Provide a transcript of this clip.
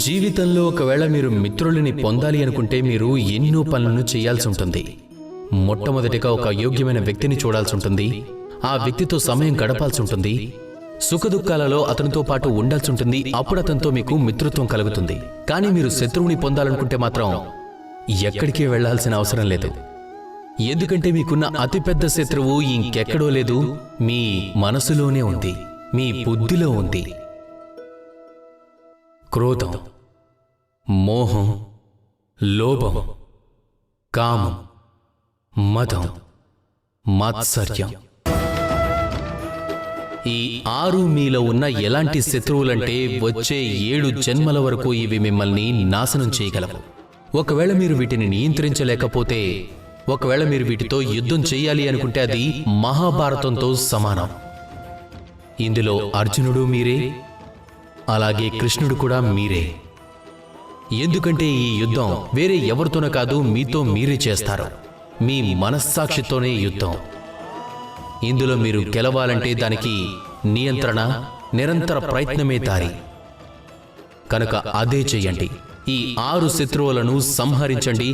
జీవితంలో ఒకవేళ మీరు మిత్రులని పొందాలి అనుకుంటే మీరు ఎన్నో పనులను చేయాల్సి ఉంటుంది. మొట్టమొదటిగా ఒక యోగ్యమైన వ్యక్తిని చూడాల్సి ఉంటుంది. ఆ వ్యక్తితో సమయం గడపాల్సి ఉంటుంది. సుఖదుఖాలలో అతనితో పాటు ఉండాల్సి ఉంటుంది. అప్పుడు అతనితో మీకు మిత్రత్వం కలుగుతుంది. కానీ మీరు శత్రువుని పొందాలనుకుంటే మాత్రం ఎక్కడికి వెళ్లాల్సిన అవసరం లేదు. ఎందుకంటే మీకున్న అతిపెద్ద శత్రువు ఇంకెక్కడో లేదు, మీ మనసులోనే ఉంది, మీ బుద్ధిలో ఉంది. క్రోధం, మోహం, లోభం, కామం, మదం, మాత్సర్యం. ఈ 6 మీలో ఉన్న ఎలాంటి శత్రువులంటే వచ్చే 7 జన్మల వరకు ఇవి మిమ్మల్ని నాశనం చేయగలవు. ఒకవేళ మీరు వీటిని నియంత్రించలేకపోతే, ఒకవేళ మీరు వీటితో యుద్ధం చేయాలి అనుకుంటే అది మహాభారతంతో సమానం. ఇందులో అర్జునుడు మీరే, అలాగే కృష్ణుడు కూడా మీరే. ఎందుకంటే ఈ యుద్ధం వేరే ఎవరితోనూ కాదు, మీతో మీరే చేస్తారు. మీ మనస్సాక్షితోనే యుద్ధం. ఇందులో మీరు గెలవాలంటే దానికి నియంత్రణ, నిరంతర ప్రయత్నమే దారి. కనుక అదే చెయ్యండి. ఈ 6 శత్రువులను సంహరించండి.